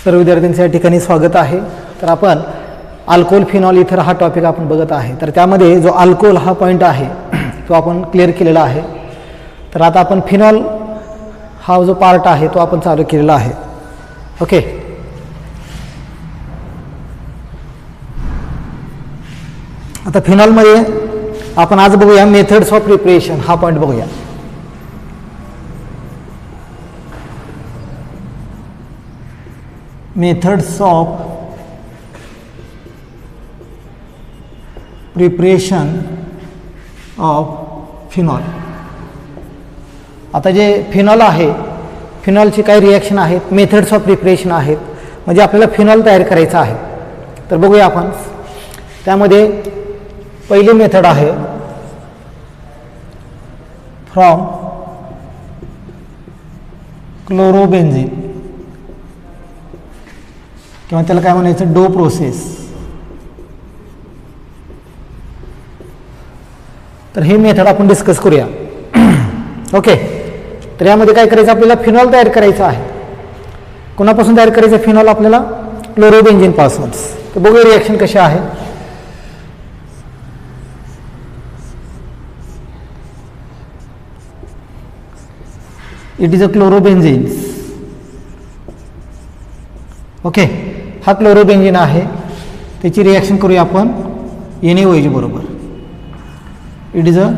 सर्व विद्यार्थ्यांचे या ठिकाणी स्वागत आहे. तर आपण अल्कोहोल फिनॉल इथर हा टॉपिक आपण बघत आहे. तर त्यामध्ये जो अल्कोहोल हा पॉईंट आहे तो आपण क्लिअर केलेला आहे. तर आता आपण फिनॉल हा जो पार्ट आहे तो आपण चालू केलेला आहे. ओके, आता फिनॉलमध्ये आपण आज बघूया मेथड्स ऑफ प्रिपरेशन हा पॉईंट बघूया. Methods of preparation of phenol. आता जे फिनॉल आहे, फिनॉलची काही रिॲक्शन आहेत, मेथड्स ऑफ प्रिपरेशन आहेत, म्हणजे आपल्याला फिनॉल तयार करायचं आहे. तर बघूया आपण. त्यामध्ये पहिली मेथड आहे फ्रॉम क्लोरोबेन्झीन किंवा त्याला काय म्हणायचं, डो प्रोसेस. तर हे मेथड आपण डिस्कस करूया. ओके, तर यामध्ये काय करायचं, आपल्याला फिनॉल तयार करायचं आहे. कोणापासून तयार करायचं फिनॉल, आपल्याला क्लोरोबेन्झीन पासून. तर बघूया रिॲक्शन कशी आहे. It is a chlorobenzene. Okay, हा क्लोरोबेन्झीन आहे. त्याची रिॲक्शन करूया आपण NaOH बरोबर. It is a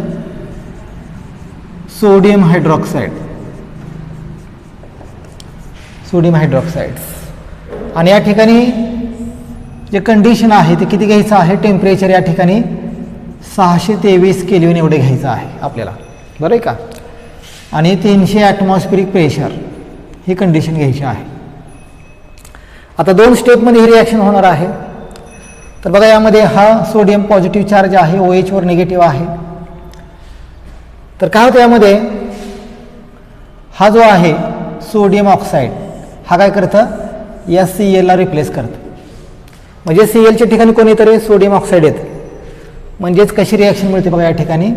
sodium hydroxide. Sodium hydroxide. आणि या ठिकाणी जे कंडिशन आहे ते किती घ्यायचं आहे, टेम्परेचर या ठिकाणी 623 केल्विन एवढे घ्यायचं आहे आपल्याला, बरं आहे का. आणि 300 ॲटमॉस्फिरिक प्रेशर ही कंडिशन घ्यायची आहे. आता दोन स्टेपमध्ये ही रिॲक्शन होणार आहे. तर बघा, यामध्ये हा सोडियम पॉझिटिव्ह चार्ज आहे, OH वर निगेटिव्ह आहे. तर काय होतं, यामध्ये हा जो आहे सोडियम ऑक्साईड हा काय करतं, या Cl ला रिप्लेस करतं. म्हणजे Clच्या ठिकाणी कोणीतरी सोडियम ऑक्साईड येतं. म्हणजेच कशी रिॲक्शन मिळते बघा, या ठिकाणी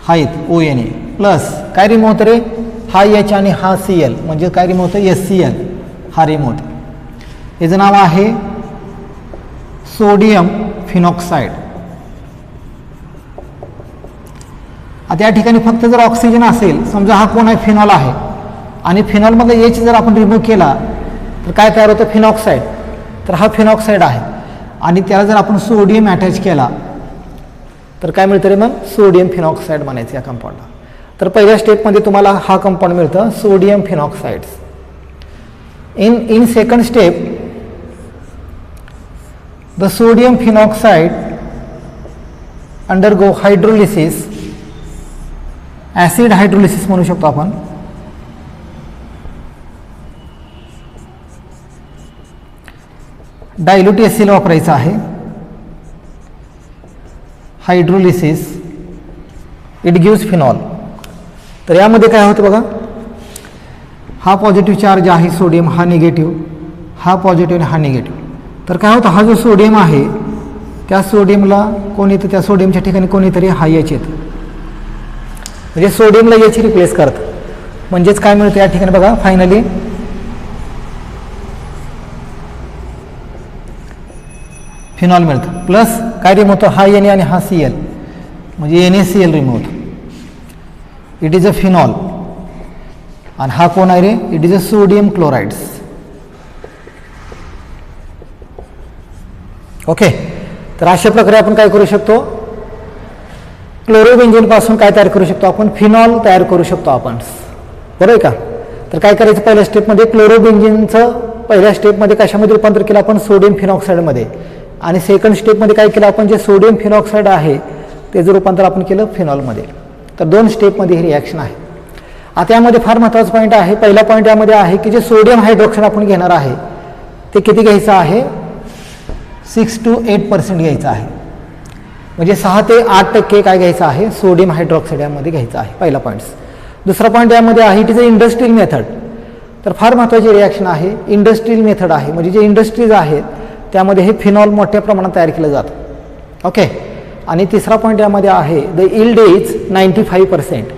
हा येत ONA प्लस काय रिमूव्ह होतं रे, हा H आणि हा Cl, म्हणजे काय रिमूव्ह होतं, HCl हा रिमूव्ह होतं. याचं नाव आहे सोडियम फिनॉक्साईड. आता या ठिकाणी फक्त जर ऑक्सिजन असेल, समजा हा कोण आहे, फिनॉल आहे, आणि फिनॉलमध्ये H जर आपण रिमूव्ह केला तर काय तयार होतं, फिनॉक्साईड. तर हा फिनॉक्साईड आहे आणि त्याला जर आपण सोडियम अटॅच केला तर काय मिळतं रे, मग सोडियम फिनॉक्साईड म्हणायचं या कंपाऊंडला. तर पहिल्या स्टेपमध्ये तुम्हाला हा कंपाऊंड मिळतं, sodium phenoxide. In second step the sodium phenoxide undergo hydrolysis, acid hydrolysis म्हणू शकतो आपण. डायल्यूट HCl वापरायचं आहे. Hydrolysis it gives phenol. तर यामध्ये काय होतं बघा, हा पॉझिटिव्ह चार्ज आहे सोडियम, हा निगेटिव्ह, हा पॉझिटिव्ह आणि हा निगेटिव्ह. तर काय होतं, हा जो सोडियम आहे त्या सोडियमला कोण येतं, त्या सोडियमच्या ठिकाणी कोणीतरी हा H येतं. म्हणजे सोडियमला H रिप्लेस करतं. म्हणजेच काय मिळतं या ठिकाणी बघा, फायनली फिनॉल मिळतं. प्लस काय रिमूव्ह होतं, हा Na आणि हा Cl, म्हणजे NaCl रिमूव्ह होतो. It is a phenol. आणि हा कोण आहे रे, it is a sodium chlorides. Okay, तर अशा प्रकारे आपण काय करू शकतो, क्लोरोबेन्झीन पासून काय तयार करू शकतो आपण, फिनॉल तयार करू शकतो आपण, बरोबर आहे का. तर काय करायचं, पहिल्या स्टेपमध्ये क्लोरोबेन्झीनचं पहिल्या स्टेपमध्ये कशामध्ये रूपांतर केलं आपण, सोडियम फिनॉक्साईडमध्ये. आणि सेकंड स्टेपमध्ये काय केलं आपण, जे सोडियम फिनॉक्साईड आहे त्याचं रूपांतर आपण केलं फिनॉलमध्ये. तर दोन स्टेपमध्ये ही रिॲक्शन आहे. आता यामध्ये फार महत्त्वाचा पॉईंट आहे. पहिला पॉईंट यामध्ये आहे की जे सोडियम हायड्रॉक्साईड आपण घेणार आहे ते किती घ्यायचं आहे, 6 to 8% घ्यायचं आहे. म्हणजे 6 ते 8% काय घ्यायचं आहे, सोडियम हायड्रॉक्साईड यामध्ये घ्यायचं आहे. पहिला पॉईंट. दुसरा पॉईंट यामध्ये आहे, it is a industrial method. तर फार महत्त्वाची रिॲक्शन आहे, इंडस्ट्रियल मेथड आहे. म्हणजे जे इंडस्ट्रीज आहेत त्यामध्ये हे फिनॉल मोठ्या प्रमाणात तयार केलं जातं. ओके, आणि तिसरा पॉईंट यामध्ये आहे, द यील्ड इज 95%.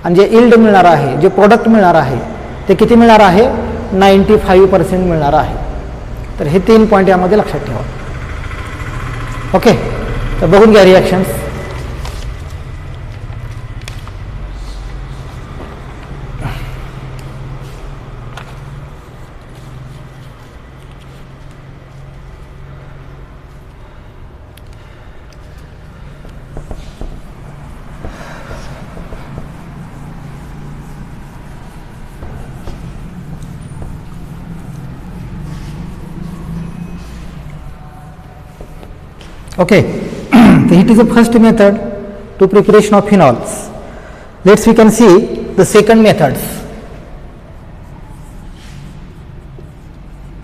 आणि जे इल्ड मिळणार आहे, जे प्रोडक्ट मिळणार आहे ते किती मिळणार आहे? 95% मिळणार आहे. तर हे 3 पॉईंट यामध्ये लक्षात ठेवा. ओके, तर बघून घ्या reactions. Okay, so it is the first method to preparation of phenols. Let's we can see the second methods.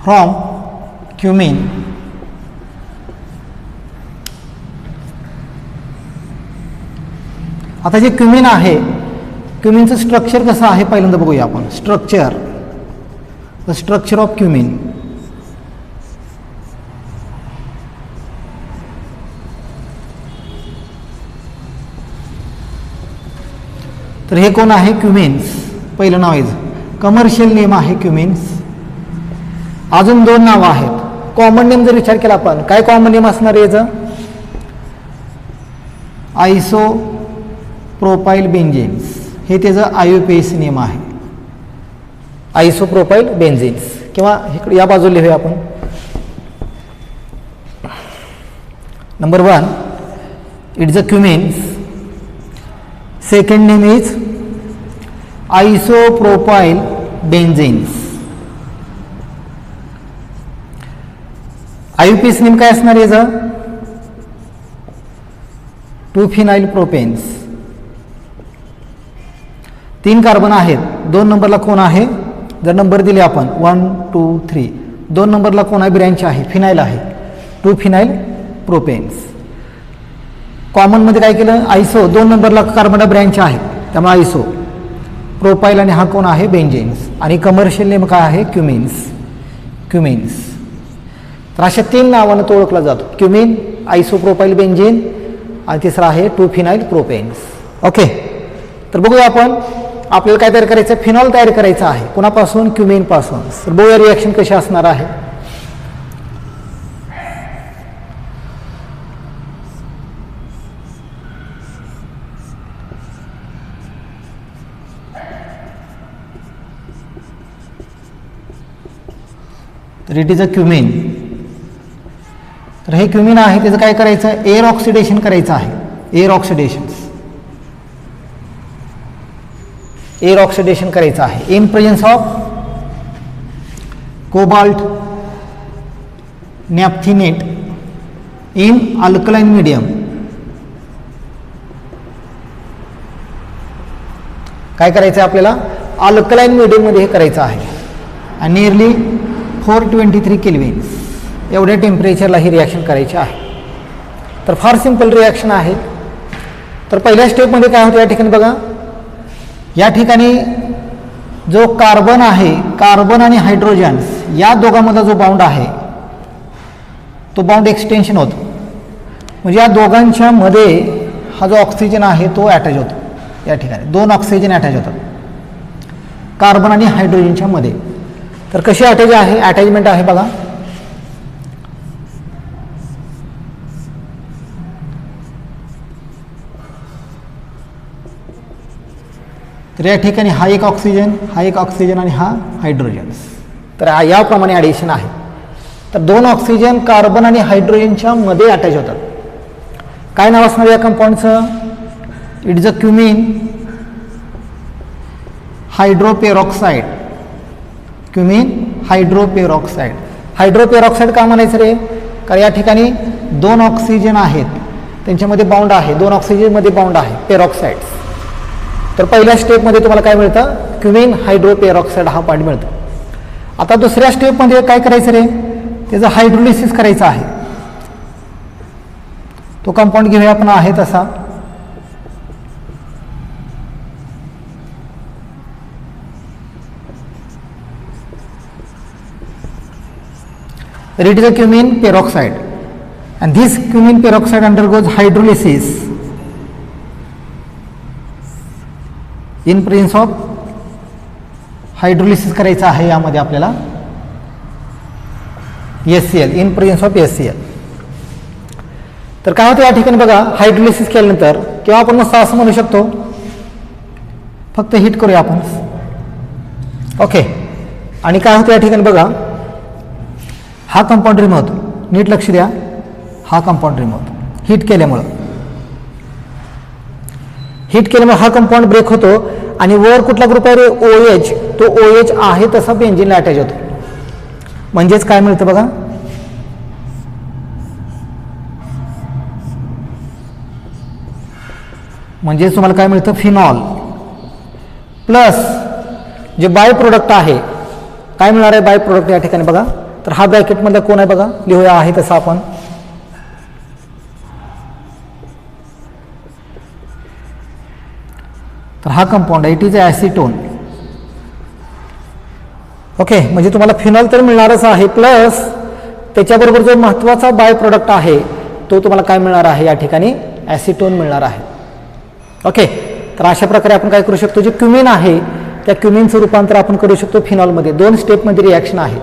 From cumin, आता जे क्युमिन आहे, क्युमिनचं स्ट्रक्चर कसं आहे पहिल्यांदा बघूया आपण. The structure of cumin. तर हे कोण आहे? क्युमिन्स. पहिलं नाव आहे, कमर्शियल नेम आहे क्युमिन्स. अजून 2 नावं आहेत. कॉमन नेम जर विचार केला आपण, काय कॉमन नेम असणार आहे याचं? आयसोप्रोपाइल बेन्झीन्स. हे त्याचं IUPAC नेम आहे, आयसोप्रोपाइल बेन्झीन्स. किंवा इकडे या बाजूला लिहूया आपण. Number 1, it's a cumenes. Second name is isopropyl benzenes. IUPAC name काय असणार याचं? 2-phenyl propanes. 3 कार्बन आहेत. 2 नंबरला कोण आहे? जर नंबर दिले आपण 1, 2, 3, 2 नंबरला कोण आहे? ब्रँच आहे, फिनाइल आहे, 2-phenyl propanes. कॉमन मध्ये काय केलं? आयसो. 2 नंबरला कार्बनला ब्रँच आहे, त्यामुळे आयसो. प्रोपाइल आणि हा कोण आहे? बेन्झीन्स. आणि कमर्शियल नेम काय आहे? क्युमिन्स. तर अशा 3 नावानं तो ओळखला जातो. क्युमिन, आयसोप्रोपाइल बेन्झीन आणि तिसरा आहे 2-phenyl propanes. ओके, तर बघूया आपण. आपल्याला काय तयार करायचं? फिनॉल तयार करायचं आहे. कोणापासून? क्युमिन पासून. तर बघूया रिॲक्शन कशी असणार आहे. तर इट इज अ क्युमिन. तर हे क्युमिन आहे, त्याचं काय करायचं? एअर ऑक्सिडेशन करायचं आहे. एअर ऑक्सिडेशन करायचं आहे in presence of cobalt naphthenate in alkaline medium. काय करायचं आहे आपल्याला? अल्कलाइन मीडियम मध्ये हे करायचं आहे. आणि नियरली 423 केल्विन्स एवढ्या टेम्परेचरला ही रिॲक्शन करायची आहे. तर फार सिंपल रिॲक्शन आहे. तर पहिल्या स्टेपमध्ये काय होतं या ठिकाणी बघा. या ठिकाणी जो कार्बन आहे, कार्बन आणि हायड्रोजन्स या दोघांमधला जो बाउंड आहे तो बाउंड एक्सटेन्शन होतो. म्हणजे या दोघांच्या मध्ये हा जो ऑक्सिजन आहे तो अटॅच होतो. या ठिकाणी 2 ऑक्सिजन अटॅच होतात कार्बन आणि हायड्रोजनच्या मध्ये. तर कशी अटॅचमेंट आहे बघा. तर या ठिकाणी हा एक ऑक्सिजन आणि हा हायड्रोजन्स. तर याप्रमाणे ॲडिशन आहे. तर 2 ऑक्सिजन कार्बन आणि हायड्रोजनच्या मध्ये अटॅच होतात. काय नाव असणार या कंपाऊंडचं? It is a cumene hydroperoxide. Cumene hydroperoxide. Hydroperoxide का म्हणायचं रे? कारण या ठिकाणी 2 ऑक्सिजन आहेत, त्यांच्यामध्ये बाउंड आहे, 2 ऑक्सिजनमध्ये बाउंड आहे, पेरॉक्साईड्स. तर पहिल्या स्टेपमध्ये तुम्हाला काय मिळतं? क्युमिन हायड्रोपेरॉक्साईड हा पार्ट मिळतो. आता दुसऱ्या स्टेपमध्ये काय करायचं रे? त्याचं हायड्रोलिसिस करायचं आहे. तो कंपाऊंड घेऊया आपण आहे तसा. It is a cumin peroxide and this cumin peroxide undergoes hydrolysis in presence of hydrolysis करायचं आहे यामध्ये आपल्याला HCl, in presence of HCl. तर काय होतं या ठिकाणी बघा, हायड्रोलिसिस केल्यानंतर किंवा आपण मग असं म्हणू शकतो, फक्त हिट करूया आपण. ओके. आणि काय होतं या ठिकाणी बघा, हा कंपाऊंड रिमूव्ह होतो. नीट लक्ष द्या, हा कंपाऊंड रिमूव्ह होतो हिट केल्यामुळं. हिट केल्यामुळे हा कंपाऊंड ब्रेक होतो आणि वर कुठला ग्रुप आहे रे, OH, तो OH आहे तसा बेंझिनला अटॅच होतो. म्हणजेच काय मिळतं बघा, म्हणजेच तुम्हाला काय मिळतं, फिनॉल प्लस जे बाय प्रोडक्ट आहे. काय मिळणार आहे बाय प्रोडक्ट या ठिकाणी बघा, तर हा ब्रॅकेटमधला कोण आहे बघा, लिहूया आहे तसं आपण. तर हा कंपाऊंड आहे, इट इज ॲसिटोन. ओके. म्हणजे तुम्हाला फिनॉल तर मिळणारच आहे, प्लस त्याच्याबरोबर जो महत्त्वाचा बाय प्रोडक्ट आहे तो तुम्हाला काय मिळणार आहे या ठिकाणी, ॲसिटोन मिळणार आहे. ओके. तर अशा प्रकारे आपण काय करू शकतो, जे क्युमिन आहे त्या क्युमिनचं रूपांतर आपण करू शकतो फिनॉलमध्ये. 2 स्टेपमध्ये रिॲक्शन आहे.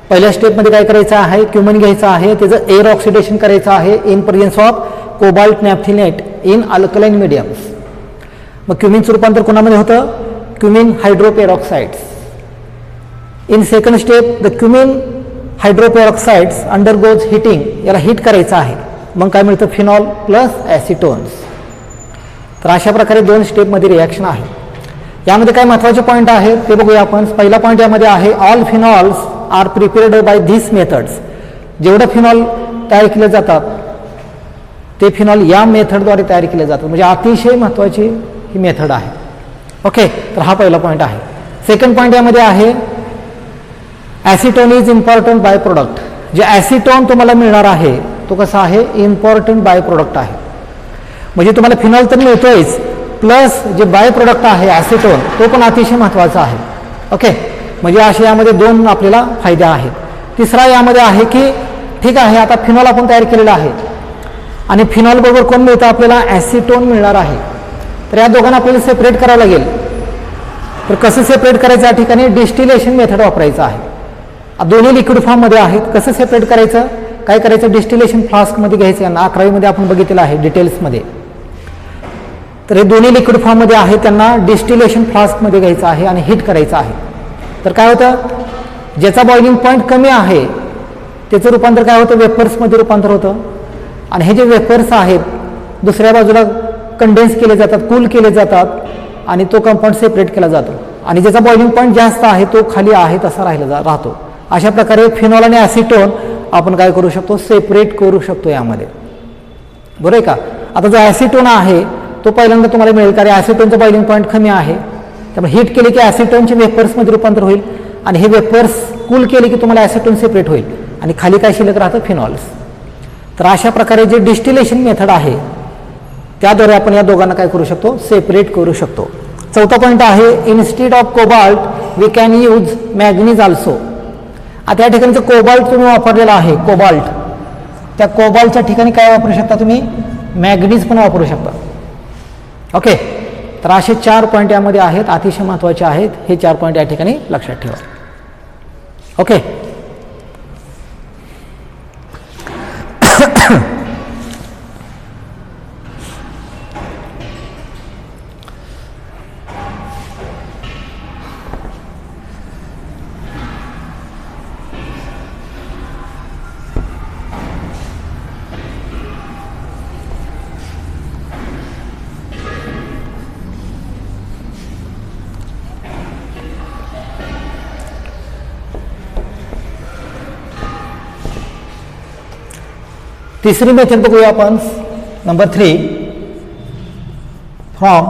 पहिल्या स्टेपमध्ये काय करायचं आहे, क्युमिन घ्यायचं आहे, त्याचं एअर ऑक्सिडेशन करायचं आहे in presence of cobalt naphthenate in alkaline mediums. मग क्युमिनचं रूपांतर कोणामध्ये होतं, cumene hydroperoxides. In second step the cumene hydroperoxides undergoes heating, याला हिट करायचं आहे, मग काय मिळतं, फिनॉल प्लस ॲसिटोन्स. तर अशा प्रकारे 2 स्टेपमध्ये रिॲक्शन आहे. यामध्ये काय महत्त्वाचे पॉईंट आहेत ते बघूया आपण. पहिला पॉईंट यामध्ये आहे, all phenols are prepared by this methods. जेवढं फिनॉल तयार केले जातात ते फिनॉल या मेथडद्वारे तयार केले जातात. म्हणजे अतिशय महत्त्वाची ही मेथड आहे. ओके. तर हा पहिला पॉईंट आहे. सेकंड पॉईंट यामध्ये आहे, acetone is important by product. जे ॲसिटोन तुम्हाला मिळणार आहे तो कसा आहे, इम्पॉर्टंट बाय प्रोडक्ट आहे. म्हणजे तुम्हाला फिनॉल तर मिळतोयच, प्लस जे बाय प्रोडक्ट आहे ॲसिटोन तो पण अतिशय महत्त्वाचा आहे. ओके. म्हणजे असे यामध्ये 2 आपल्याला फायदे आहेत. तिसरा यामध्ये आहे की ठीक आहे, आता फिनॉल आपण तयार केलेला आहे आणि फिनॉल बरोबर कोण मिळतं आपल्याला, ॲसिटोन मिळणार आहे. तर या दोघांना आपल्याला सेपरेट करावं लागेल. तर कसं सेपरेट करायचं, या ठिकाणी डिस्टिलेशन मेथड वापरायचं आहे. दोन्ही लिक्विड फॉर्ममध्ये आहेत. कसं सेपरेट करायचं, काय करायचं, डिस्टिलेशन फ्लास्कमध्ये घ्यायचं. यांना 11वीमध्ये आपण बघितलेलं आहे डिटेल्समध्ये. तर हे दोन्ही लिक्विड फॉर्ममध्ये आहेत, त्यांना डिस्टिलेशन फ्लास्कमध्ये घ्यायचं आहे आणि हिट करायचं आहे. तर काय होतं, ज्याचा बॉइलिंग पॉईंट कमी आहे त्याचं रूपांतर काय होतं, वेपर्समध्ये रूपांतर होतं. आणि हे जे वेपर्स आहेत दुसऱ्या बाजूला कंडेन्स केले जातात, कूल केले जातात आणि तो कंपाऊंड सेपरेट केला जातो. आणि ज्याचा बॉइलिंग पॉईंट जास्त आहे तो खाली आहे तसा राहतो. अशा प्रकारे फिनॉल आणि ॲसिटोन आपण काय करू शकतो, सेपरेट करू शकतो यामध्ये. बरोबर आहे का. आता जो ॲसिटोन आहे तो पहिल्यांदा तुम्हाला मिळेल, कारण ॲसिटोनचं बॉइलिंग पॉईंट कमी आहे. त्यामुळे हिट केले की ॲसिटोनचे वेपर्समध्ये रूपांतर होईल आणि हे वेपर्स कूल केले की तुम्हाला ॲसिटोन सेपरेट होईल आणि खाली काय शिल्लक राहतं, फिनॉल्स. तर अशा प्रकारे जे डिस्टिलेशन मेथड आहे त्याद्वारे आपण या दोघांना काय करू शकतो, सेपरेट करू शकतो. चौथा पॉईंट आहे, instead of cobalt we can use manganese also. आता या ठिकाणचं कोबाल्ट तुम्ही वापरलेला आहे, कोबाल्ट, त्या कोबाल्टच्या ठिकाणी काय वापरू शकता तुम्ही, मॅग्नीज पण वापरू शकता. ओके. तर असे 4 पॉईंट यामध्ये आहेत, अतिशय महत्त्वाचे आहेत. हे 4 पॉईंट या ठिकाणी लक्षात ठेवा. ओके. तिसरी मेथड बघूया आपण, number 3, from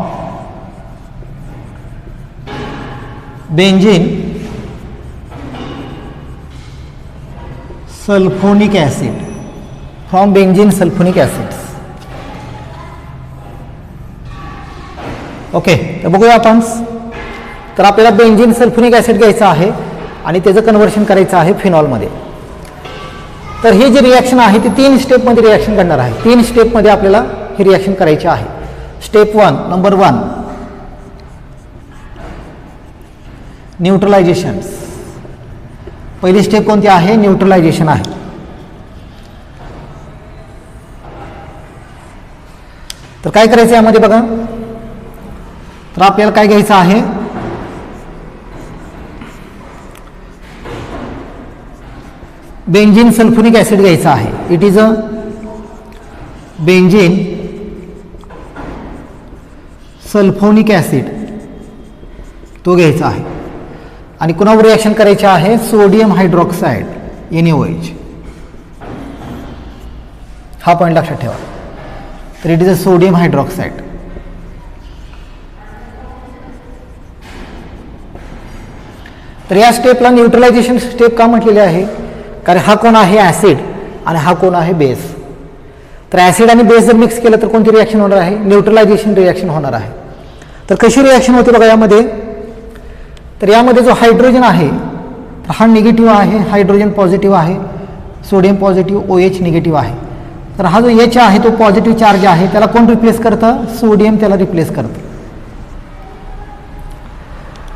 benzene sulphonic acid. From benzene sulphonic acids. Okay. तर बघूया आपण. तर आपल्याला बेंझीन सल्फोनिक ॲसिड घ्यायचं आहे आणि त्याचं कन्व्हर्शन करायचं आहे फिनॉलमध्ये. तर ही जी रिॲक्शन आहे ती 3 स्टेपमध्ये रिॲक्शन करणार आहे. 3 स्टेपमध्ये आपल्याला ही रिॲक्शन करायची आहे. Step 1, number 1, neutralisation. पहिली स्टेप कोणती आहे? न्यूट्रलायझेशन आहे. तर काय करायचं यामध्ये बघा, तर आपल्याला काय घ्यायचं आहे? बेंझिन सल्फ्युरिक ॲसिड घ्यायचा आहे. It is a benzene sulphuric acid, तो घ्यायचा आहे. आणि कुणावर रिॲक्शन करायचे आहे? Sodium hydroxide NaOH. हा पॉईंट लक्षात ठेवा. तर it is a sodium hydroxide. तर या स्टेपला न्यूट्रलायझेशन स्टेप का म्हटलेले आहे? कारण हा कोण आहे? ॲसिड, आणि हा कोण आहे? बेस. तर ॲसिड आणि बेस जर मिक्स केलं तर कोणती रिॲक्शन होणार आहे? न्यूट्रलायझेशन रिॲक्शन होणार आहे. तर कशी रिॲक्शन होते बघा यामध्ये? तर यामध्ये जो हायड्रोजन आहे तर हा निगेटिव्ह आहे, हायड्रोजन पॉझिटिव्ह आहे, सोडियम पॉझिटिव्ह, OH निगेटिव्ह आहे. तर हा जो H आहे तो पॉझिटिव्ह चार्ज आहे, त्याला कोण रिप्लेस करतं? सोडियम त्याला रिप्लेस करतं.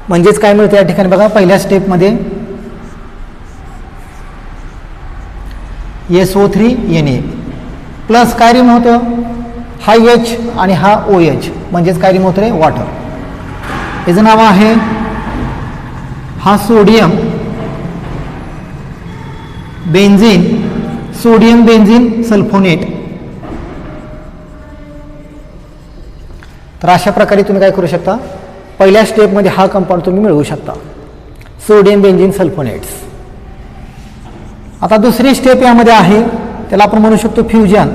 म्हणजेच काय मिळतं या ठिकाणी बघा, पहिल्या स्टेपमध्ये SO3 Na प्लस काय रिमूव्ह होतं? हा H आणि हा OH, म्हणजेच काय रिमूव्ह होतं रे? वॉटर. याचं नाव आहे हा sodium benzene, sodium benzene sulfonate. तर अशा प्रकारे तुम्ही काय करू शकता? पहिल्या स्टेपमध्ये हा कंपाऊंड तुम्ही मिळवू शकता, सोडियम बेंझिन सल्फोनेट्स. आता दुसरी स्टेप यामध्ये आहे, त्याला आपण म्हणू शकतो फ्युजन.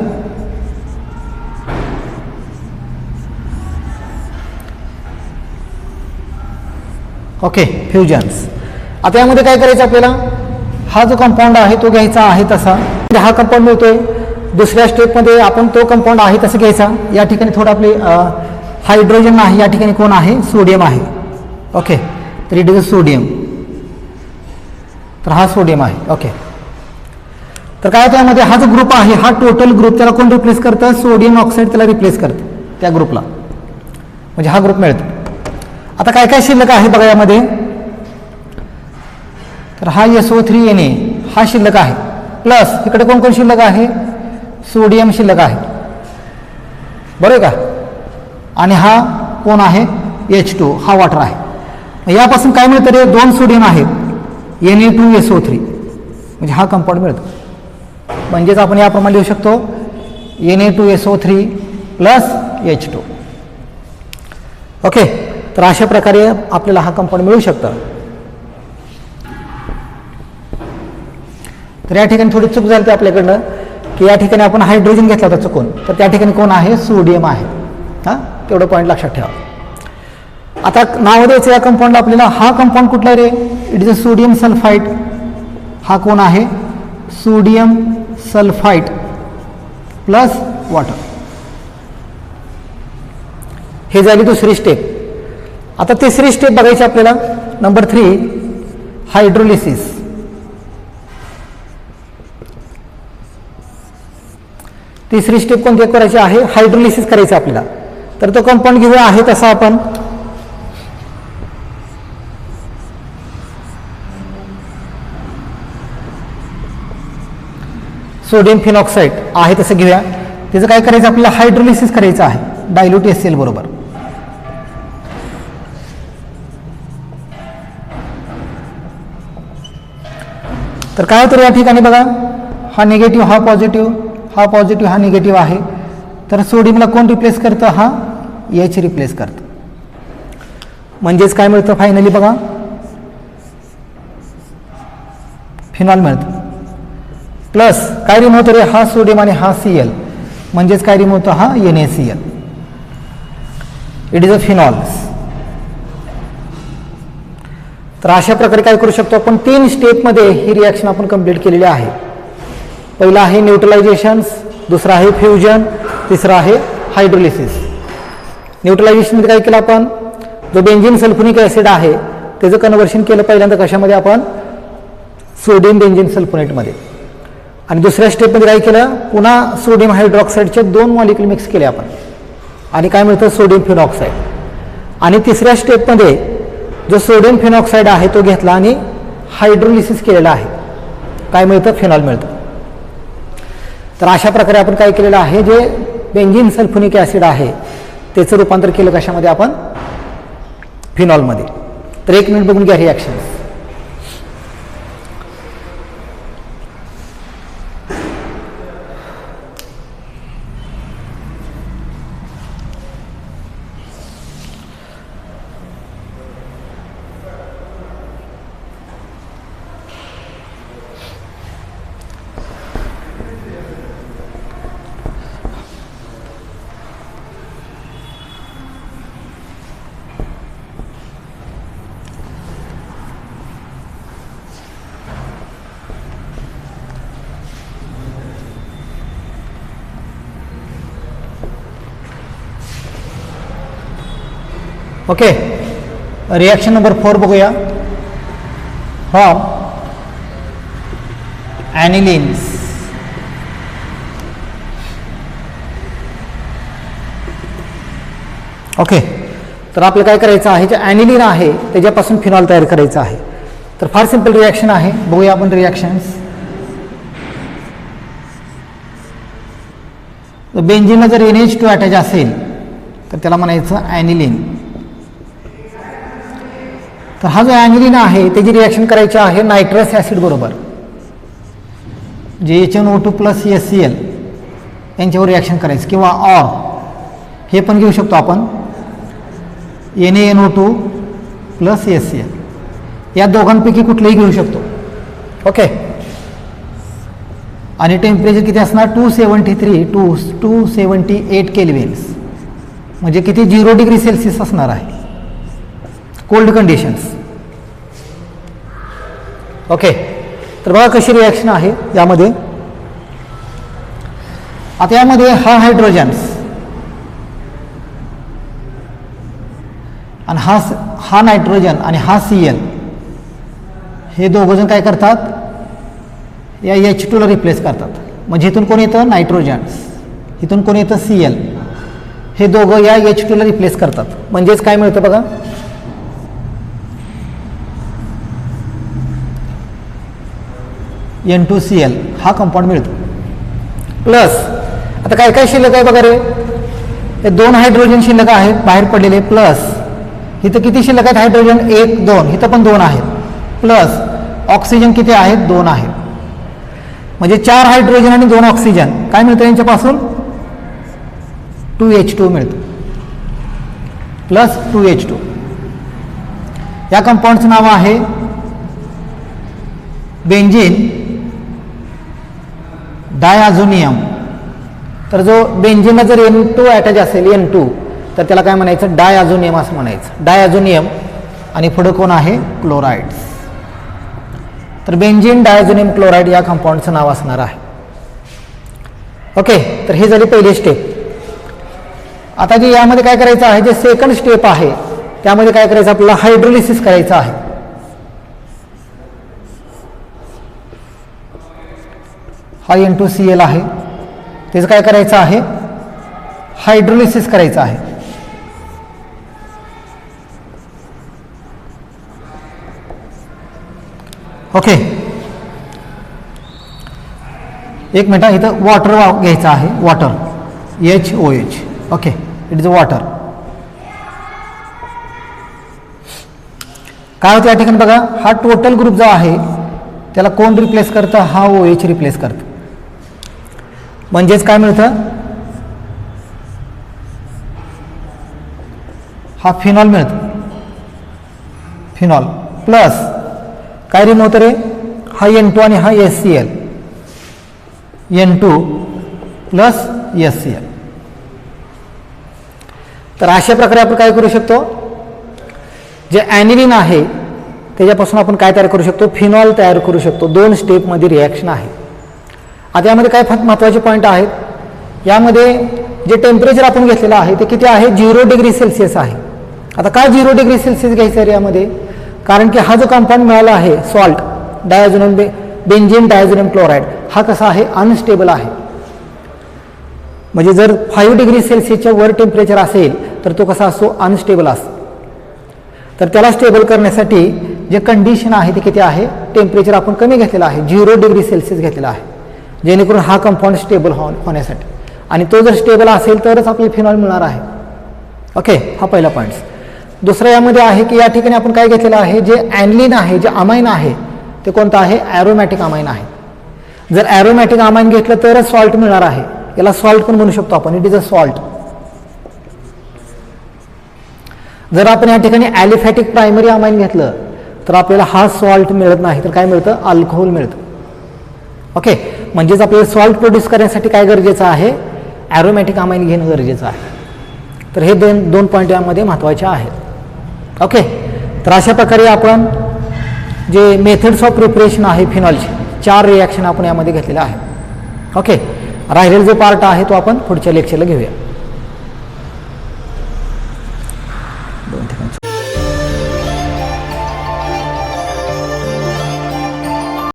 Okay, fusions. आता यामध्ये काय करायचं आपल्याला? हा जो कंपाऊंड आहे तो घ्यायचा आहे तसा, म्हणजे हा कंपाऊंड मिळतोय. दुसऱ्या स्टेपमध्ये आपण तो कंपाऊंड आहे तसं घ्यायचा. या ठिकाणी थोडं आपले हायड्रोजन आहे, या ठिकाणी कोण आहे? सोडियम आहे. ओके, तर इट इज अ सोडियम. तर हा सोडियम आहे. ओके, तर काय होतं यामध्ये? हा जो ग्रुप आहे हा टोटल ग्रुप, त्याला कोण रिप्लेस करतं? सोडियम ऑक्साईड त्याला रिप्लेस करतं त्या ग्रुपला, म्हणजे हा ग्रुप मिळतो. आता काय काय शिल्लक आहे बघा यामध्ये? तर हा SO3 Na हा शिल्लक आहे, प्लस इकडे कोण कोण शिल्लक आहे? सोडियम शिल्लक आहे, बरोबर का? आणि हा कोण आहे? H2, हा वॉटर आहे. यापासून काय मिळतं रे? 2 सोडियम आहेत, Na2SO3, म्हणजे हा कंपाऊंड मिळतो. म्हणजेच आपण याप्रमाणे लिहू शकतो Na2SO3 प्लस H2. ओके, तर अशा प्रकारे आपल्याला हा कंपाऊंड मिळू शकतं. तर या ठिकाणी थोडी चूक झाली आपल्याकडनं, की या ठिकाणी आपण हायड्रोजन घेतला होता चुकून, तर त्या ठिकाणी कोण आहे? सोडियम आहे. हां, तेवढं पॉईंट लक्षात ठेवा. आता नाव द्यायचं या कंपाऊंडला आपल्याला. हा कंपाऊंड कुठला रे? It is a sodium sulphide. हा कोण आहे? Sodium sulphide plus water. हे झाली दुसरी स्टेप. आता तिसरी स्टेप बघायची आपल्याला, नंबर 3, हायड्रोलिसिस. तिसरी स्टेप कोणती करायची आहे? हायड्रोलिसिस करायचं आपल्याला. तर तो कंपाऊंड घेऊया आहे तसा आपण. सोडियम फिनॉक्साईड आहे तसं घेऊया. त्याचं काय करायचं आपल्याला? हायड्रोलिसिस करायचं आहे डायल्यूट HCl बरोबर. तर काय होतं या ठिकाणी बघा, हा निगेटिव्ह हा पॉझिटिव्ह, हा पॉझिटिव्ह हा निगेटिव्ह आहे. तर सोडियमला कोण रिप्लेस करतं? हा H रिप्लेस करतं. म्हणजेच काय मिळतं फायनली बघा? फिनॉल मिळतं. प्लस काय रिमूव्ह होतं रे? हा सोडियम आणि हा Cl, म्हणजेच काय रिमूव्ह होतं? हा NaCl. It is a phenols. तर अशा प्रकारे काय करू शकतो आपण? 3 स्टेपमध्ये ही रिॲक्शन आपण कंप्लीट केलेली आहे. पहिला आहे न्यूट्रलायझेशन, दुसरा आहे फ्युजन, तिसरा आहे हायड्रोलिसिस. न्यूट्रलायझेशनमध्ये काय केलं आपण? जो बेंझिन सल्फ्युरिक ॲसिड आहे त्याचं कन्व्हर्शन केलं पहिल्यांदा कशामध्ये? आपण सोडियम बेंझिन सल्फोनेटमध्ये. आणि दुसऱ्या स्टेपमध्ये काय केलं? पुन्हा सोडियम हायड्रॉक्साईडचे 2 मॉलिक्यूल मिक्स केले आपण, आणि काय मिळतं? सोडियम फिनॉक्साईड. आणि तिसऱ्या स्टेपमध्ये जो सोडियम फिनॉक्साईड आहे तो घेतला आणि हायड्रोलिसिस केलेला आहे, काय मिळतं? फिनॉल मिळतं. तर अशा प्रकारे आपण काय केलेलं आहे, जे बेंझिन सल्फ्युनिक ॲसिड आहे त्याचं रूपांतर केलं कशामध्ये? आपण फिनॉलमध्ये. तर 1 मिनिट बघून घ्या रिॲक्शन. ओके, रिॲक्शन नंबर 4 बघूया. फ्रॉम ॲनिलीन्स ओके, तर आपलं काय करायचं आहे, जे ॲनिलीन आहे त्याच्यापासून फिनॉल तयार करायचं आहे. तर फार सिंपल रिॲक्शन आहे, बघूया आपण रिॲक्शन्स. बेंझिनला जर NH2 अटॅच असेल तर त्याला म्हणायचं ॲनिलीन. तर हा जो ॲनिलीन आहे त्याची रिॲक्शन करायची आहे नायट्रस ॲसिड बरोबर, जे HNO2 + HCl यांच्यावर रिॲक्शन करायचं, किंवा ऑर हे पण घेऊ शकतो आपण NaNO2 + HCl, या दोघांपैकी कुठलंही घेऊ शकतो. ओके, आणि टेम्परेचर किती असणार? 273 to 278 केल्विन्स, म्हणजे किती? 0 डिग्री सेल्सिअस असणार आहे, कोल्ड कंडिशन्स. ओके, तर बघा कशी रिॲक्शन आहे यामध्ये. आता यामध्ये हा हायड्रोजन्स आणि हा नायट्रोजन आणि हा Cl हे दोघंजण काय करतात? या H2ला रिप्लेस करतात. म्हणजे इथून कोण येतं? नायट्रोजन्स. इथून कोण येतं? Cl. हे दोघं या H2ला रिप्लेस करतात. म्हणजेच काय मिळतं बघा, N2Cl हा कंपाऊंड मिळतो. प्लस आता काय काय शिल्लक आहे बघा रे, हे 2 हायड्रोजन शिल्लक आहेत बाहेर पडलेले. प्लस इथं किती शिल्लक आहेत? हायड्रोजन 1 2, इथं पण 2 आहेत. प्लस ऑक्सिजन किती आहेत? 2 आहेत. म्हणजे 4 हायड्रोजन आणि 2 ऑक्सिजन. काय मिळतं यांच्यापासून? 2H2 मिळतं, प्लस 2H2. या कंपाऊंडचं नाव आहे बेंझिन डायअझोनियम. तर जो बेंझिनला जर N2 अटॅच असेल N2, तर त्याला काय म्हणायचं? डायअझोनियम असं म्हणायचं. डायअझोनियम आणि पुढं कोण आहे? क्लोराइड्स. तर बेंझिन डायअझोनियम क्लोराइड या कंपाऊंडचं नाव असणार आहे. ओके, तर हे झाली पहिली स्टेप. आता जे यामध्ये काय करायचं आहे, जे सेकंड स्टेप आहे त्यामध्ये काय करायचं? आपल्याला हायड्रोलिसिस करायचं आहे. हा N2Cl आहे, त्याचं काय करायचं आहे? हायड्रोलिसिस करायचं आहे. ओके, एक मिनिट, इथं वॉटर घ्यायचं आहे. Water HOH. Okay, it is water. काय होतं या ठिकाणी बघा, हा टोटल ग्रुप जो आहे त्याला कोण रिप्लेस करतं? हा OH रिप्लेस करतं. म्हणजेच काय मिळतं? हा फिनॉल मिळतं. फिनॉल प्लस काय रिमूव्ह होतं रे? हा N2 आणि हा HCl. N2 + HCl. तर अशा प्रकारे आपण काय करू शकतो? जे ॲनिलीन आहे त्याच्यापासून आपण काय तयार करू शकतो? फिनॉल तयार करू शकतो. 2 स्टेपमध्ये रिॲक्शन आहे. आता यामध्ये काय महत्त्वाचे पॉईंट आहेत? यामध्ये जे टेम्परेचर आपण घेतलेलं आहे ते किती आहे? 0 डिग्री सेल्सिअस आहे. आता काय 0 डिग्री सेल्सिअस घ्यायचं आहे यामध्ये? कारण की हा जो कंपाऊंड मिळाला आहे सॉल्ट डायअझोनियम बेंझिन डायअझोनियम क्लोराइड, हा कसा आहे? अनस्टेबल आहे. म्हणजे जर 5 डिग्री सेल्सिअसच्या वर टेम्परेचर असेल तर तो कसा असतो? अनस्टेबल असतो. तर त्याला स्टेबल करण्यासाठी जे कंडिशन आहे ते किती आहे, टेम्परेचर आपण कमी घेतलेलं आहे, 0 डिग्री सेल्सिअस घेतलेला आहे, जेणेकरून हा कंपाऊंड स्टेबल होण्यासाठी. आणि तो जर स्टेबल असेल तरच आपली फिनॉल मिळणार आहे. ओके, हा पहिला पॉईंट. दुसरा यामध्ये आहे की या ठिकाणी आपण काय घेतलेलं आहे, जे ॲनलिन आहे, जे अमाइन आहे ते कोणतं आहे, ॲरोमॅटिक अमाइन आहे. जर ॲरोमॅटिक अमाइन घेतलं तरच सॉल्ट मिळणार आहे. याला सॉल्ट पण म्हणू शकतो आपण, इट इज अ सॉल्ट. जर आपण या ठिकाणी ॲलिफॅटिक प्रायमरी अमाइन घेतलं तर आपल्याला हा सॉल्ट मिळत नाही, तर काय मिळतं, अल्कोहोल मिळतं. ओके, म्हणजेच आपल्याला सॉल्ट प्रोड्यूस करण्यासाठी काय गरजेचं आहे, ॲरोमॅटिक अमाइन घेणं गरजेचं आहे. तर हे दोन पॉईंट यामध्ये महत्त्वाचे आहेत. ओके, तर अशा प्रकारे आपण जे मेथड्स ऑफ प्रिपरेशन आहे फिनॉलचे 4 रिॲक्शन आपण यामध्ये घेतलेले आहे. ओके, राहिलेला जो पार्ट आहे तो आपण पुढच्या लेक्चरला घेऊया. 2 ठिकाणी